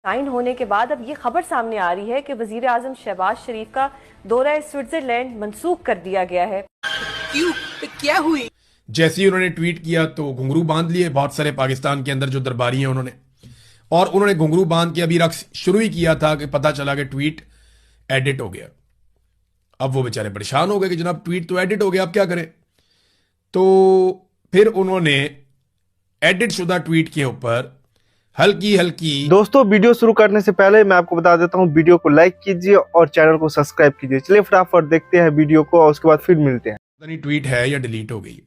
Sign होने के बाद अब ये खबर सामने आ रही है कि वजीर आजम शहबाज शरीफ का दौरा स्विट्जरलैंड मंसूख कर दिया गया है। क्यों? तो क्या हुई? जैसे ही उन्होंने ट्वीट किया तो घुंघरू बांध लिए बहुत सारे पाकिस्तान के अंदर जो दरबारी हैं उन्होंने, और उन्होंने घुंघरू बांध के अभी रक्स शुरू ही किया था कि पता चला कि ट्वीट एडिट हो गया। अब वो बेचारे परेशान हो गए कि जनाब ट्वीट तो एडिट हो गया, अब क्या करें। तो फिर उन्होंने एडिट शुदा ट्वीट के ऊपर हल्की हल्की। दोस्तों, वीडियो शुरू करने से पहले मैं आपको बता देता हूं, वीडियो को लाइक कीजिए और चैनल को सब्सक्राइब कीजिए। चलिए फटाफट देखते हैं वीडियो को और उसके बाद फिर मिलते हैं। पता नहीं ट्वीट है या डिलीट हो गई।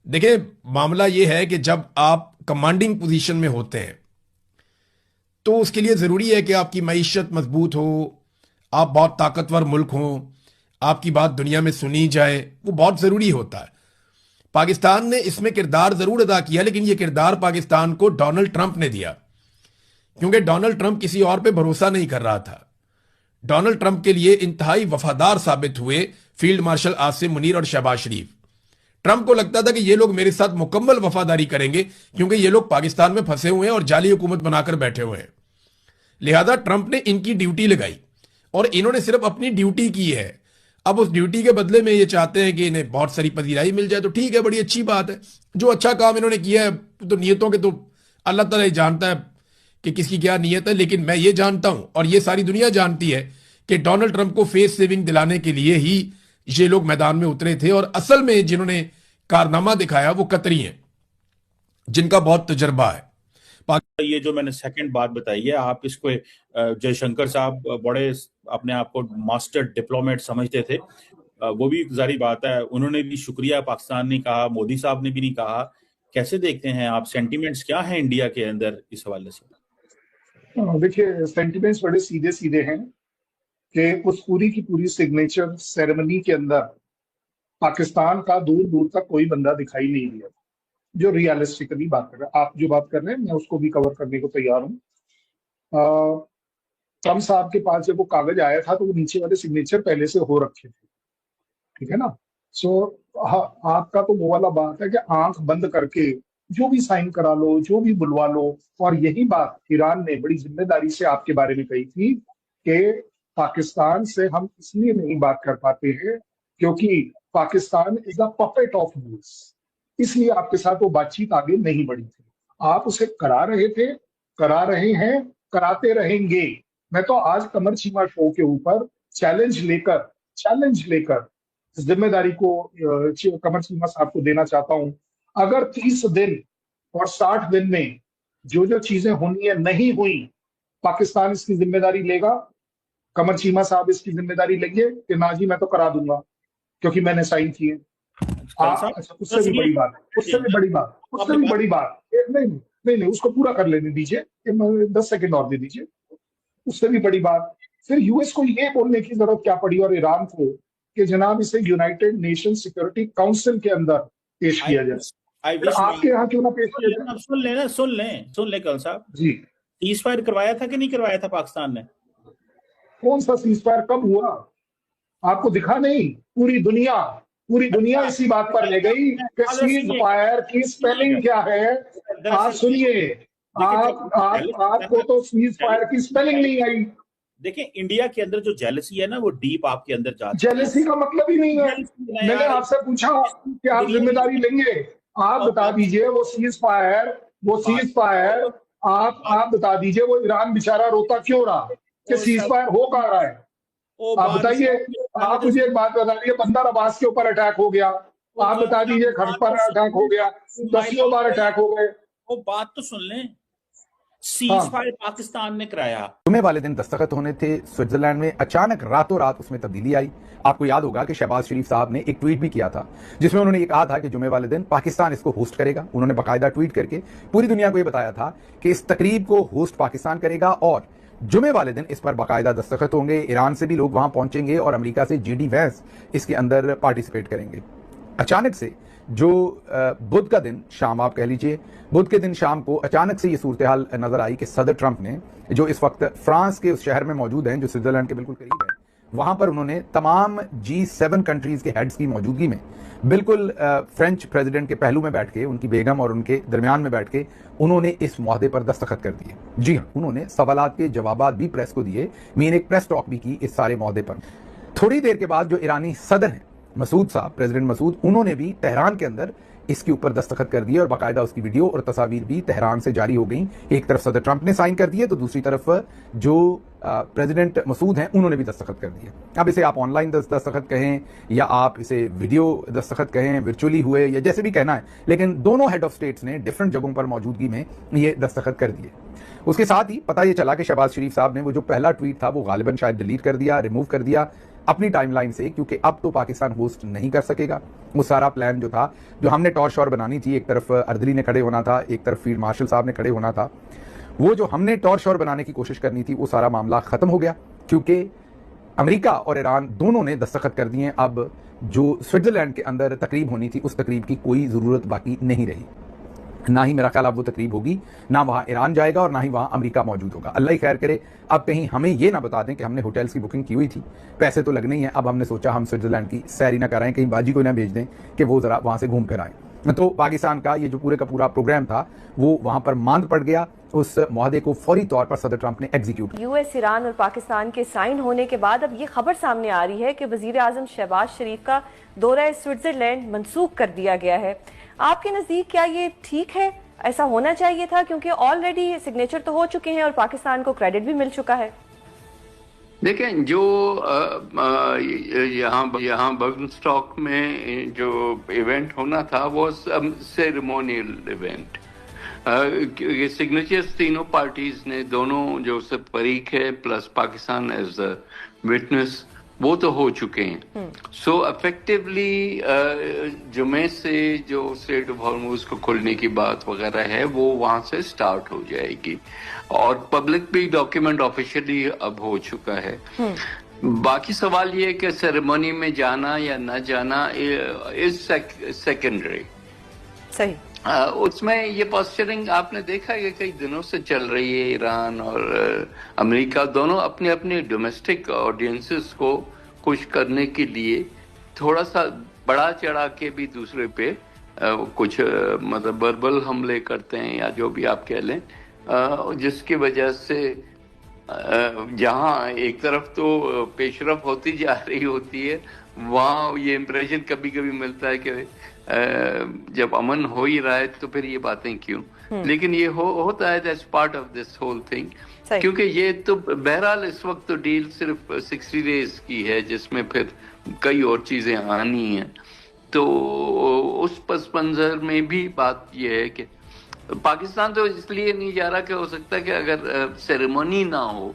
देखिए, मामला यह है कि जब आप कमांडिंग पोजीशन में होते हैं तो उसके लिए जरूरी है कि आपकी मईशत मजबूत हो, आप बहुत ताकतवर मुल्क हो, आपकी बात दुनिया में सुनी जाए, वो बहुत जरूरी होता है। पाकिस्तान ने इसमें किरदार जरूर अदा किया, लेकिन यह किरदार पाकिस्तान को डोनाल्ड ट्रंप ने दिया, क्योंकि डोनाल्ड ट्रंप किसी और पे भरोसा नहीं कर रहा था। डोनाल्ड ट्रंप के लिए इंतहाई वफादार साबित हुए फील्ड मार्शल आसिम मुनीर और शहबाज शरीफ। ट्रंप को लगता था कि ये लोग मेरे साथ मुकम्मल वफादारी करेंगे, क्योंकि ये लोग पाकिस्तान में फंसे हुए हैं और जाली हुकूमत बनाकर बैठे हुए हैं। लिहाजा ट्रंप ने इनकी ड्यूटी लगाई और इन्होंने सिर्फ अपनी ड्यूटी की है। अब उस ड्यूटी के बदले में ये चाहते हैं कि इन्हें बहुत सारी पजीराई मिल जाए, तो ठीक है, बड़ी अच्छी बात है। जो अच्छा काम इन्होंने किया है, तो नियतों के तो अल्लाह ताला ही जानता है कि किसकी क्या नीयत है, लेकिन मैं ये जानता हूं और ये सारी दुनिया जानती है कि डोनाल्ड ट्रंप को फेस सेविंग दिलाने के लिए ही ये लोग मैदान में उतरे थे, और असल में जिन्होंने कारनामा दिखाया वो कतरी हैं, जिनका बहुत तजर्बा है। ये जो मैंने सेकंड बात बताई है, आप इसको जयशंकर साहब बड़े अपने आप को मास्टर डिप्लोमेट समझते थे, वो भी जारी बात है, उन्होंने भी शुक्रिया पाकिस्तान ने कहा, मोदी साहब ने भी नहीं कहा। कैसे देखते हैं आप, सेंटिमेंट्स क्या हैं इंडिया के अंदर इस हवाले से? देखिए, सेंटिमेंट्स बड़े सीधे सीधे हैं कि उस पूरी की पूरी सिग्नेचर सेरेमनी के अंदर पाकिस्तान का दूर दूर तक कोई बंदा दिखाई नहीं दिया। जो रियलिस्टिकली बात कर रहे हैं, आप जो बात कर रहे हैं, मैं उसको भी कवर करने को तैयार हूँ। ट्रम्प साहब के पास जब वो कागज आया था तो वो नीचे वाले सिग्नेचर पहले से हो रखे थे, ठीक है ना। सो आपका तो वो वाला बात है कि आंख बंद करके जो भी साइन करा लो, जो भी बुलवा लो। और यही बात ईरान ने बड़ी जिम्मेदारी से आपके बारे में कही थी कि पाकिस्तान से हम इसलिए नहीं बात कर पाते हैं क्योंकि Pakistan is a puppet of US, इसलिए आपके साथ वो बातचीत आगे नहीं बढ़ी थी। आप उसे करा रहे थे, करा रहे हैं, कराते रहेंगे। मैं तो आज कमर चीमा शो के ऊपर चैलेंज लेकर जिम्मेदारी को कमर चीमा साहब को देना चाहता हूं। अगर 30 दिन और 60 दिन में जो जो चीजें होनी है नहीं हुई, पाकिस्तान इसकी जिम्मेदारी लेगा। कमर चीमा साहब इसकी जिम्मेदारी लेंगे कि ना जी मैं तो करा दूंगा क्योंकि मैंने साइन किए। अच्छा, उससे भी बड़ी बात, नहीं, उसको पूरा कर लेने दीजिए, 10 सेकंड और दे दीजिए। उससे भी बड़ी बात, फिर यूएस को ये बोलने की जरूरत क्या पड़ी और ईरान को कि जनाब इसे यूनाइटेड नेशन सिक्योरिटी काउंसिल के अंदर पेश किया जाए। आपके यहाँ क्यों ना पेश किया जाए? सुन ले कल साहब जी, सीज फायर करवाया था कि नहीं करवाया था पाकिस्तान ने? कौन सा सीज फायर कब हुआ? आपको दिखा नहीं? पूरी दुनिया इसी बात पर ले गई कि सीज फायर की स्पेलिंग क्या है। आप सुनिए, आपको तो सीज फायर की स्पेलिंग नहीं आई। देखिए, इंडिया के अंदर जो जेलसी है ना, वो डीप आपके अंदर जाती है। जेलसी का मतलब ही नहीं है। मैंने आपसे पूछा कि आप जिम्मेदारी लेंगे, आप बता दीजिए वो सीज फायर आप बता दीजिए वो ईरान बेचारा रोता क्यों रहा कि सीज फायर हो कहाँ रहा है? आप बताइए। आप मुझे एक बात बता दीजिए, बंदर अब्बास के ऊपर अटैक हो गया, आप बता दीजिए घर पर अटैक हो गया, 10 बार अटैक हो गए। वो बात तो सुन लें, सीज फायर पाकिस्तान ने कराया। जुमे वाले दिन दस्तखत होने थे स्विट्जरलैंड में, अचानक रातों रात उसमें तब्दीली आई। आपको याद होगा कि शहबाज शरीफ साहब ने एक ट्वीट भी किया था जिसमें उन्होंने ये कहा था कि जुमे वाले दिन पाकिस्तान इसको होस्ट करेगा। उन्होंने बाकायदा ट्वीट करके पूरी दुनिया को ये बताया था कि इस तकरीब को होस्ट पाकिस्तान करेगा और जुमे वाले दिन इस पर बाकायदा दस्तखत होंगे। ईरान से भी लोग वहां पहुंचेंगे और अमेरिका से जीडी वैंस इसके अंदर पार्टिसिपेट करेंगे। अचानक से जो बुध का दिन शाम, आप कह लीजिए बुध के दिन शाम को अचानक से ये सूरत हाल नजर आई कि सदर ट्रंप ने, जो इस वक्त फ्रांस के उस शहर में मौजूद हैं जो स्विट्जरलैंड के बिल्कुल करीब है, वहां पर उन्होंने तमाम G7 कंट्रीज के हेड्स की मौजूदगी में बिल्कुल फ्रेंच प्रेसिडेंट के पहलू में बैठ के, उनकी बेगम और उनके दरमियान में बैठ के उन्होंने इस मुआहदे पर दस्तखत कर दिए। जी हाँ, उन्होंने सवालात के जवाबात भी प्रेस को दिए, मीन एक प्रेस टॉक भी की इस सारे मुआहदे पर। थोड़ी देर के बाद जो ईरानी सदर हैं मसूद साहब, प्रेसिडेंट मसूद, उन्होंने भी तेहरान के अंदर इसके ऊपर दस्तखत कर दिए और बाकायदा उसकी वीडियो और तस्वीर भी तेहरान से जारी हो गई। एक तरफ सदर ट्रंप ने साइन कर दिए तो दूसरी तरफ जो प्रेसिडेंट मसूद हैं उन्होंने भी दस्तखत कर दिए। अब इसे आप ऑनलाइन दस्तखत कहें या आप इसे वीडियो दस्तखत कहें, वर्चुअली हुए या जैसे भी कहना है, लेकिन दोनों हेड ऑफ स्टेट्स ने डिफरेंट जगहों पर मौजूदगी में ये दस्तखत कर दिए। उसके साथ ही पता ये चला कि शहबाज शरीफ साहब ने वो जो पहला ट्वीट था वो गालिबन शायद डिलीट कर दिया, रिमूव कर दिया अपनी टाइमलाइन से, क्योंकि अब तो पाकिस्तान होस्ट नहीं कर सकेगा। वो सारा प्लान जो था, जो हमने टॉर शॉर बनानी थी, एक तरफ अर्दली ने खड़े होना था, एक तरफ फील्ड मार्शल साहब ने खड़े होना था, वो जो हमने टॉर शॉर बनाने की कोशिश करनी थी, वो सारा मामला खत्म हो गया, क्योंकि अमेरिका और ईरान दोनों ने दस्तखत कर दिए। अब जो स्विट्जरलैंड के अंदर तकरीब होनी थी, उस तकरीब की कोई ज़रूरत बाकी नहीं रही। ना ही मेरा ख्याल अब वो तकरीब होगी, ना वहाँ ईरान जाएगा और ना ही वहाँ अमेरिका मौजूद होगा। अल्लाह ही खैर करे, अब कहीं हमें ये ना बता दें कि हमने होटल्स की बुकिंग की हुई थी, पैसे तो लगने ही हैं, अब हमने सोचा हम स्विट्जरलैंड की सैर ही ना कराएं, कहीं बाजी को ना भेज दें कि वो ज़रा वहाँ से घूम फिर आएँ। तो पाकिस्तान का ये जो पूरे का पूरा प्रोग्राम था वो वहाँ पर मांद पड़ गया। उस मुआहदे को फौरी तौर पर सदर ट्रंप ने एग्जीक्यूट। यूएस, ईरान और पाकिस्तान के साइन होने के बाद अब ये खबर सामने आ रही है कि वजीर आजम शहबाज शरीफ का दौरा स्विट्जरलैंड मनसूख कर दिया गया है। आपके नजदीक क्या ये ठीक है? ऐसा होना चाहिए था, क्योंकि ऑलरेडी सिग्नेचर तो हो चुके हैं और पाकिस्तान को क्रेडिट भी मिल चुका है। देखें, जो यहाँ बर्गनस्टॉक में जो इवेंट होना था वो सेरेमोनियल इवेंट, सिग्नेचर्स तीनों पार्टीज ने, दोनों जो सब फरीक है plus Pakistan as a witness, वो तो हो चुके हैं। सो इफेक्टिवली जुमे से जो स्ट्रेट ऑफ हॉर्मुज को खोलने की बात वगैरह है वो वहां से स्टार्ट हो जाएगी और पब्लिक भी डॉक्यूमेंट ऑफिशियली अब हो चुका है। बाकी सवाल ये है कि सेरेमनी में जाना या न जाना इज सेकेंडरी। सही। उसमें ये पोस्चरिंग आपने देखा है कि कई दिनों से चल रही है। ईरान और अमेरिका दोनों अपने अपने डोमेस्टिक ऑडियंसेस को खुश करने के लिए थोड़ा सा बड़ा चढ़ा के भी दूसरे पे कुछ मतलब वर्बल हमले करते हैं या जो भी आप कह लें, जिसकी वजह से जहां एक तरफ तो पेशरफ होती जा रही होती है, वहां ये इम्प्रेशन कभी कभी मिलता है कि जब अमन हो ही रहा है तो फिर ये बातें क्यों। लेकिन ये होता है, that's part of this whole thing, क्योंकि ये तो बहरहाल इस वक्त तो डील सिर्फ 60 डेज की है, जिसमें फिर कई और चीजें आनी हैं। तो उस पस मंजर में भी बात यह है कि पाकिस्तान तो इसलिए नहीं जा रहा कि हो सकता है कि अगर सेरेमनी ना हो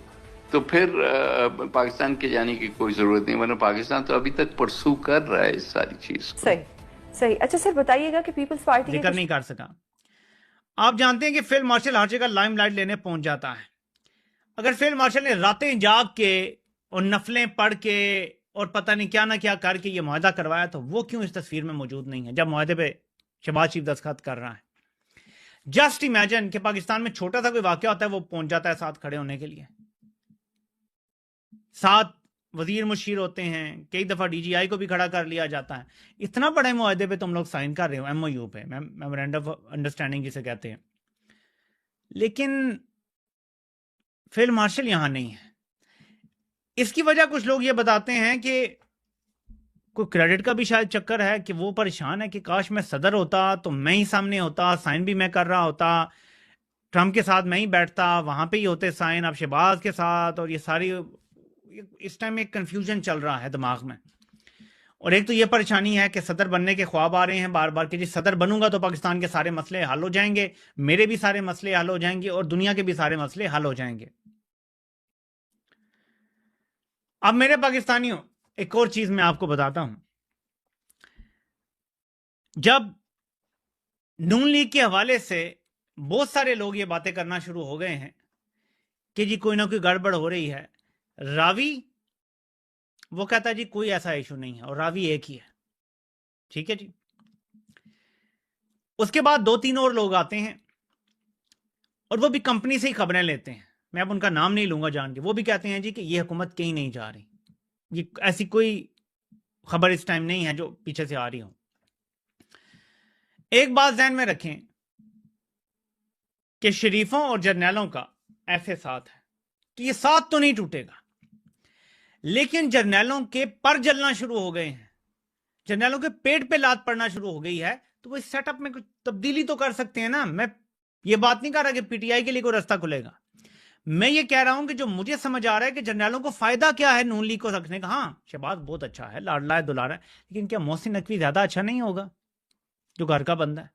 तो फिर पाकिस्तान के जाने की कोई जरूरत नहीं, वरना पाकिस्तान तो अभी तक परसू कर रहा है इस सारी चीज को। सही सही। अच्छा सर, बताइएगा कि पीपल्स पार्टी जिक्र नहीं कर सका। आप जानते हैं कि फील्ड मार्शल हर जगह लाइमलाइट लेने पहुंच जाता है। अगर फील्ड मार्शल ने रातें जाग के और नफलें पढ़ के और पता नहीं क्या ना क्या करके ये मुआहदा करवाया, तो वो क्यों इस तस्वीर में मौजूद नहीं है जब मुआहदे पे शहबाज शरीफ दस्तखत कर रहा है? जस्ट इमेजिन कि पाकिस्तान में छोटा सा कोई वाकया होता है, वो पहुंच जाता है साथ खड़े होने के लिए। साथ वजीर मुशीर होते हैं, कई दफा डीजीआई को भी खड़ा कर लिया जाता है। इतना बड़े मुआहदे पे तुम लोग साइन कर रहे हो, एमओयू पे, मेमोरेंडम ऑफ अंडरस्टैंडिंग जिसे कहते हैं, लेकिन फील्ड मार्शल यहां नहीं है। इसकी वजह कुछ लोग ये बताते हैं कि कोई क्रेडिट का भी शायद चक्कर है कि वो परेशान है कि काश मैं सदर होता तो मैं ही सामने होता, साइन भी मैं कर रहा होता, ट्रंप के साथ मैं ही बैठता, वहां पे ही होते साइन, अब शहबाज के साथ, और ये सारी इस टाइम एक कंफ्यूजन चल रहा है दिमाग में। और एक तो ये परेशानी है कि सदर बनने के ख्वाब आ रहे हैं बार बार कि जी सदर बनूंगा तो पाकिस्तान के सारे मसले हल हो जाएंगे, मेरे भी सारे मसले हल हो जाएंगे और दुनिया के भी सारे मसले हल हो जाएंगे। अब मेरे पाकिस्तानियों, एक और चीज मैं आपको बताता हूं। जब नून लीग के हवाले से बहुत सारे लोग ये बातें करना शुरू हो गए हैं कि जी कोई ना कोई गड़बड़ हो रही है, रावी वो कहता है जी कोई ऐसा इशू नहीं है और रावी एक ही है, ठीक है जी। उसके बाद 2-3 और लोग आते हैं और वो भी कंपनी से ही खबरें लेते हैं, मैं अब उनका नाम नहीं लूंगा जान के, वो भी कहते हैं जी कि ये हुकूमत कहीं नहीं जा रही, ये ऐसी कोई खबर इस टाइम नहीं है जो पीछे से आ रही हो। एक बात ध्यान में रखें कि शरीफों और जर्नैलों का ऐसे साथ है कि ये साथ तो नहीं टूटेगा, लेकिन जर्नैलों के पर जलना शुरू हो गए हैं, जर्नैलों के पेट पे लात पड़ना शुरू हो गई है, तो वो इस सेटअप में कुछ तब्दीली तो कर सकते हैं ना। मैं ये बात नहीं कर रहा कि पीटीआई के लिए कोई रास्ता खुलेगा, मैं ये कह रहा हूं कि जो मुझे समझ आ रहा है कि जर्नैलों को फायदा क्या है नून लीग को रखने का। हाँ, शहबाज बहुत अच्छा है, लाडला है, दुलारा है, लेकिन क्या मोहसिन नकवी ज्यादा अच्छा नहीं होगा जो घर का बंदा है?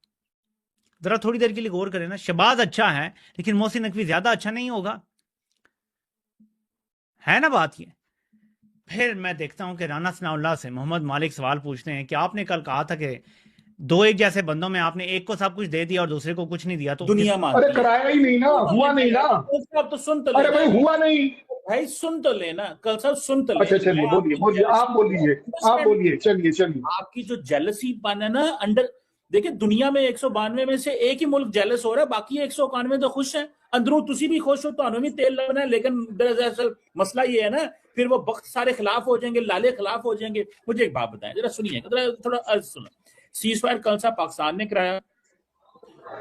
जरा थोड़ी देर के लिए गौर करें ना, शहबाज अच्छा है लेकिन मोहसिन नकवी ज्यादा अच्छा नहीं होगा, है ना बात ये। फिर मैं देखता हूं कि राना सनाउल्लाह से मोहम्मद मालिक सवाल पूछते हैं कि आपने कल कहा था कि दो एक जैसे बंदों में आपने एक को सब कुछ दे दिया और दूसरे को कुछ नहीं दिया, तो दुनिया मानती अरे कराया ही नहीं ना, हुआ नहीं ना। अब तो सुन तो अरे लेना भाई हुआ नहीं। भाई, सुन तो लेना, कल साहब सुन तो अच्छा लेना। चलिए, बोलिए बोलिए, आप बोलिए, चलिए चलिए। आपकी जो जेलसी पन है ना अंडर, देखिए दुनिया में 192 में से एक ही मुल्क जेलस हो रहा है, बाकी 191 तो खुश है। अंदरों तुसी भी खुश हो तो हमें भी तेल लगना है, लेकिन दरअसल मसला ये है ना, फिर वो वक्त सारे खिलाफ हो जाएंगे, लाले खिलाफ हो जाएंगे। मुझे एक बात बताएं, जरा सुनिए, थोड़ा अर्ज सुनो। सीज फायर कल सा पाकिस्तान ने कराया,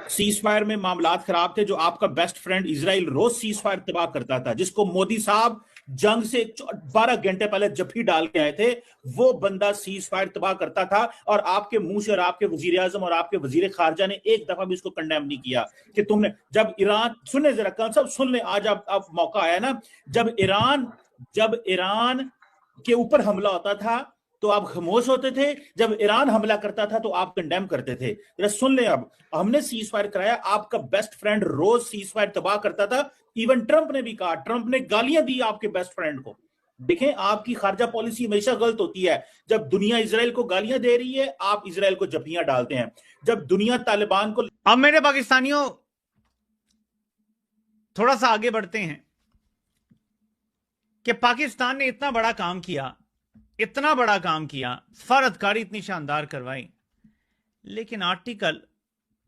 सीज फायर में मामलात खराब थे। जो आपका बेस्ट फ्रेंड इजराइल रोज सीज फायर तबाह करता था, जिसको मोदी साहब जंग से 12 घंटे पहले जफ्फी डाल के आए थे, वो बंदा सीज फायर तबाह करता था। और आपके मुंह से और आपके वजीर आजम और आपके वजीर खारजा ने एक दफा भी इसको कंडेम नहीं किया कि तुमने, जब ईरान, सुनने जरा कल सब सुन ले, आज आप मौका आया ना, जब ईरान के ऊपर हमला होता था तो आप खामोश होते थे, जब ईरान हमला करता था तो आप कंडेम करते थे। जरा सुन ले, अब हमने सीज फायर कराया, आपका बेस्ट फ्रेंड रोज सीज फायर तबाह करता था। इवन ट्रंप ने भी कहा, ट्रंप ने गालियां दी आपके बेस्ट फ्रेंड को। देखें, आपकी खारजा पॉलिसी हमेशा गलत होती है। जब दुनिया इजराइल को गालियां दे रही है, आप इजराइल को जफ्फियां डालते हैं। जब दुनिया तालिबान को, अब मेरे पाकिस्तानियों थोड़ा सा आगे बढ़ते हैं कि पाकिस्तान ने इतना बड़ा काम किया, इतना बड़ा काम किया, सफारतकारी इतनी शानदार करवाई, लेकिन आर्टिकल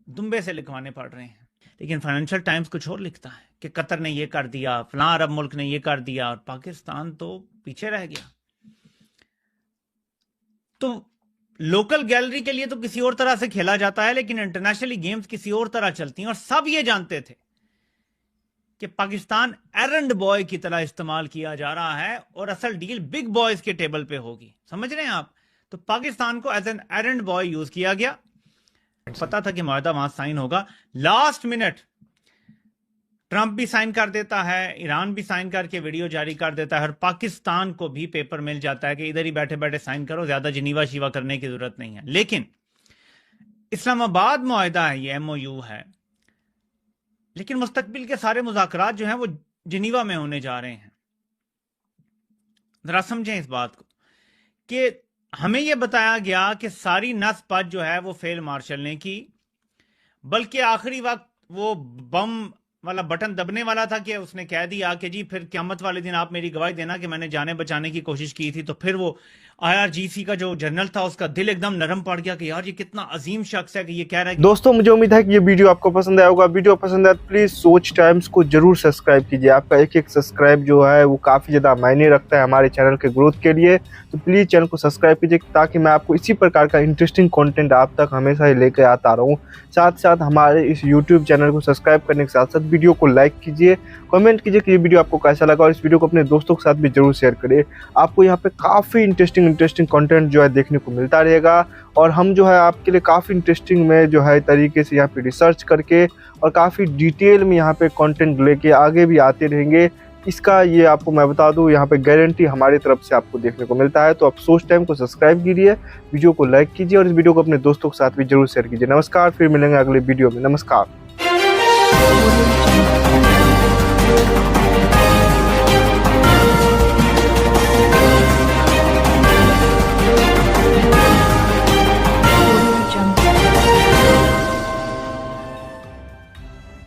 दुम्बे से लिखवाने पड़ रहे हैं। लेकिन फाइनेंशियल टाइम्स कुछ और लिखता है कि कतर ने ये कर दिया, फलां अरब मुल्क ने ये कर दिया, और पाकिस्तान तो पीछे रह गया। तो लोकल गैलरी के लिए तो किसी और तरह से खेला जाता है, लेकिन इंटरनेशनली गेम्स किसी और तरह चलती हैं। और सब ये जानते थे कि पाकिस्तान एरंड बॉय की तरह इस्तेमाल किया जा रहा है और असल डील बिग बॉयज के टेबल पे होगी। समझ रहे हैं आप? तो पाकिस्तान को एज एन एरंड बॉय यूज किया गया। पता था कि मुआहदा वहां साइन होगा, लास्ट मिनट ट्रंप भी साइन कर देता है, ईरान भी साइन करके वीडियो जारी कर देता है, और पाकिस्तान को भी पेपर मिल जाता है कि इधर ही बैठे बैठे साइन करो, ज्यादा जिनीवा शीवा करने की जरूरत नहीं है। लेकिन इस्लामाबाद मुआहदा है, ये MOU है, लेकिन मुस्तकबिल के सारे मुज़ाकरात जो हैं वो जिनीवा में होने जा रहे हैं। जरा समझें इस बात को कि हमें यह बताया गया कि सारी नस पज जो है वो फेल मार्शल ने की, बल्कि आखिरी वक्त वो बम वाला बटन दबने वाला था कि उसने कह दिया कि जी फिर क़यामत वाले दिन आप मेरी गवाही देना कि मैंने जाने बचाने की कोशिश की थी। तो फिर वो IRGC का जो जनरल था उसका दिल एकदम नरम पड़ गया कि यार ये कितना अजीम शख्स है कि ये कह रहा है कि... दोस्तों, मुझे उम्मीद है कि ये वीडियो आपको पसंद आया होगा। वीडियो पसंद आया तो प्लीज सोच टाइम्स को जरूर सब्सक्राइब कीजिए। आपका एक सब्सक्राइब जो है वो काफी ज्यादा मायने रखता है हमारे चैनल के ग्रोथ के लिए। तो प्लीज चैनल को सब्सक्राइब कीजिए ताकि मैं आपको इसी प्रकार का इंटरेस्टिंग कंटेंट आप तक हमेशा ही लेकर आता रहूं। साथ साथ हमारे इस यूट्यूब चैनल को सब्सक्राइब करने के साथ साथ वीडियो को लाइक कीजिए, कमेंट कीजिए कि ये वीडियो आपको कैसा लगा, और इस वीडियो को अपने दोस्तों के साथ भी जरूर शेयर करिए। आपको यहाँ पे काफ़ी इंटरेस्टिंग कंटेंट जो है देखने को मिलता रहेगा, और हम जो है आपके लिए काफ़ी इंटरेस्टिंग में जो है तरीके से यहाँ पे रिसर्च करके और काफ़ी डिटेल में यहाँ पे कंटेंट लेके आगे भी आते रहेंगे। इसका ये आपको मैं बता दूं, यहाँ पे गारंटी हमारी तरफ से आपको देखने को मिलता है। तो आप सोच टाइम को सब्सक्राइब कीजिए, वीडियो को लाइक कीजिए, और इस वीडियो को अपने दोस्तों के साथ भी जरूर शेयर कीजिए। नमस्कार, फिर मिलेंगे अगले वीडियो में। नमस्कार।